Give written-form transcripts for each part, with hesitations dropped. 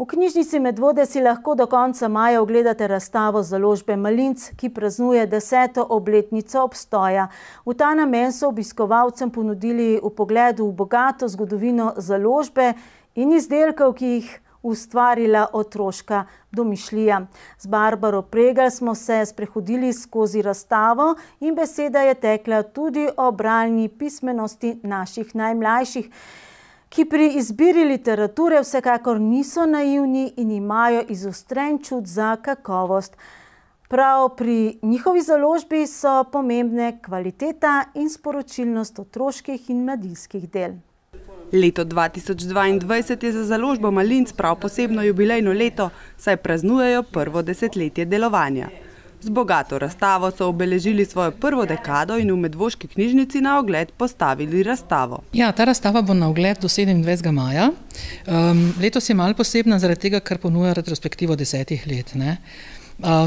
V knjižnici Medvode si lahko do konca maja ogledate razstavo založbe Malinc, ki praznuje 10. obletnico obstoja. V ta namen so obiskovalcem ponudili vpogled v bogato zgodovino založbe in izdelkov, ki jih ustvarila otroška domišljija. Z Barbaro Pregelj smo se sprehodili skozi razstavo in beseda je tekla tudi o bralni pismenosti naših najmlajših, ki pri izbiri literature vsekakor niso naivni in imajo izostren čut za kakovost. Prav pri njihovi založbi so pomembne kvaliteta in sporočilnost otroških in mladinskih del. Leto 2022 je za založbo Malinc prav posebno jubilejno leto, saj praznujejo prvo desetletje delovanja. Z bogato razstavo so obeležili svojo prvo dekado in v Medvoški knjižnici na ogled postavili razstavo. Ja, ta razstava bo na ogled do 27. maja. Letos je malo posebna zaradi tega, ker ponuja retrospektivo 10 let.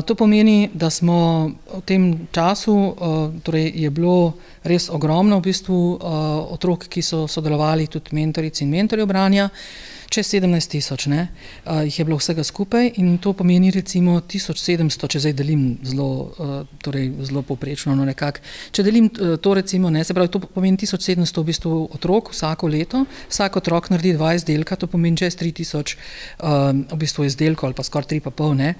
To pomeni, da smo v tem času, torej je bilo res ogromno v bistvu otrok, ki so sodelovali, tudi mentoric in mentorjev branja, čez 17 000 jih je bilo vsega skupaj in to pomeni recimo 1700, če zdaj delim zelo povprečno, nekako. Če delim to recimo, se pravi, to pomeni 1700 v bistvu otrok vsako leto, vsak otrok naredi 2 izdelka, to pomeni čez 3000 v bistvu izdelkov ali pa skoraj 3,5.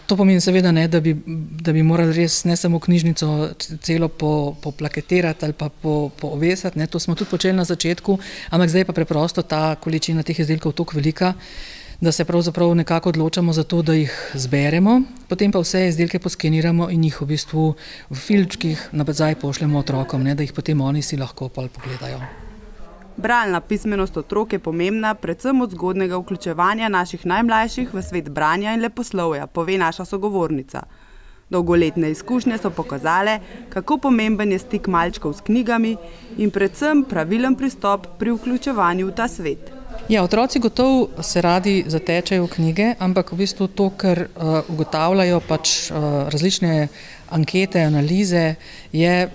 To pomeni seveda, da bi morali res ne samo knjižnico celo poplaketirati ali pa povesati, to smo tudi počeli na začetku, ampak zdaj pa preprosto ta količina teh izdelkov toliko velika, da se pravzaprav nekako odločamo za to, da jih zberemo, potem pa vse izdelke poskeniramo in jih v bistvu v filčkih nazaj pošljemo otrokom, da jih potem oni si lahko pogledajo. Bralna pismenost otrok je pomembna, predvsem od zgodnjega vključevanja naših najmlajših v svet branja in leposlovja, pove naša sogovornica. Dolgoletne izkušnje so pokazale, kako pomemben je stik malčkov s knjigami in predvsem pravilen pristop pri vključevanju v ta svet. Ja, otroci gotovo se radi zatečejo v knjige, ampak v bistvu to, kar ugotavljajo različne ankete, analize, je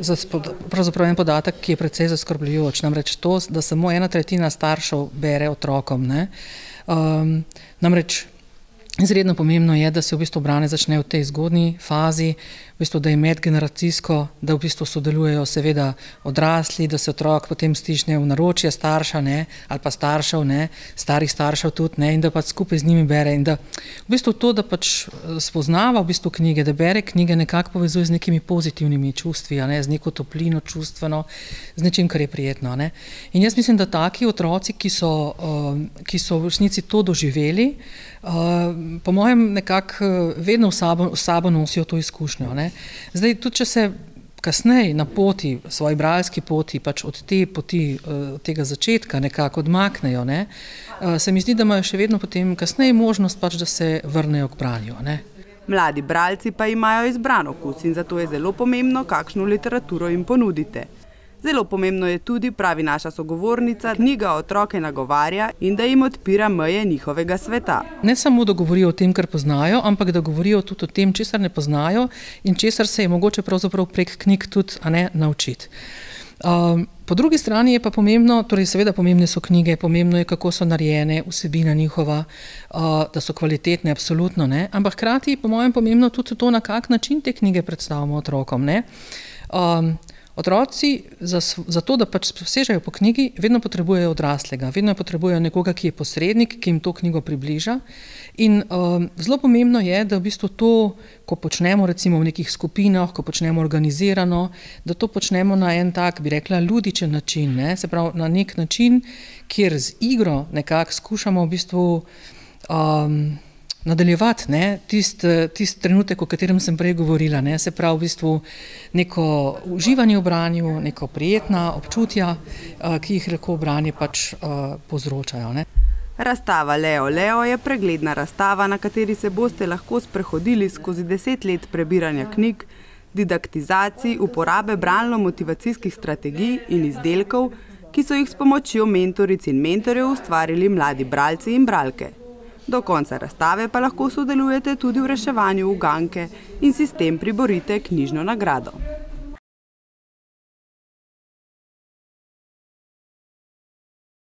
pravzaprav en podatek, ki je precej zaskrbljujoč. Namreč to, da samo 1/3 staršev bere otrokom. Namreč izredno pomembno je, da se v bistvu branje začne v tej zgodnji fazi, v bistvu, da je medgeneracijsko, da v bistvu sodelujejo seveda odrasli, da se otrok potem stisne v naročje starša ali pa staršev, starih staršev tudi, in da skupaj z njimi bere in da v bistvu to, da spoznava v bistvu knjige, da bere knjige, nekako povezuje z nekimi pozitivnimi čustvi, z neko toplino čustveno, z nečim, kar je prijetno. In jaz mislim, da taki otroci, ki so v resnici to doživeli, po mojem nekako vedno v sabo nosijo to izkušnjo. Zdaj, tudi če se kasneje na poti, svoji bralski poti, od te poti, od tega začetka nekako odmaknejo, se mi zdi, da imajo še vedno potem kasneje možnost, da se vrnejo k branju. Mladi bralci pa imajo izbran okus in zato je zelo pomembno, kakšno literaturo jim ponudite. Zelo pomembno je tudi, pravi naša sogovornica, knjiga otroke nagovarja in da jim odpira meje njihovega sveta. Ne samo, da govorijo o tem, kar poznajo, ampak da govorijo tudi o tem, česar ne poznajo in česar se je mogoče pravzaprav prek knjig tudi naučiti. Po drugi strani je pa pomembno, torej seveda pomembne so knjige, pomembno je, kako so narejene, vsebina njihova, da so kvalitetne, absolutno, ampak hkrati je po mojem pomembno tudi to, na kak način te knjige predstavimo otrokom. Otroci za to, da sežejo po knjigi, vedno potrebujejo odraslega, vedno potrebujejo nekoga, ki je posrednik, ki jim to knjigo približa. In zelo pomembno je, da v bistvu to, ko počnemo recimo v nekih skupinah, ko počnemo organizirano, da to počnemo na en tak, bi rekla, ludičen način, se pravi na nek način, kjer z igro nekako skušamo v bistvu nadaljevati tisti trenutek, o katerem sem prej govorila, se pravi v bistvu neko uživanje v branju, neko prijetna občutja, ki jih lahko branje povzročajo. Razstava Leo Leo je pregledna razstava, na kateri se boste lahko sprehodili skozi 10 let prebiranja knjig, didaktizacij, uporabe bralno-motivacijskih strategij in izdelkov, ki so jih s pomočjo mentoric in mentorjev ustvarili mladi bralci in bralke. Do konca razstave pa lahko sodelujete tudi v reševanju uganke in si s tem priborite knjižno nagrado.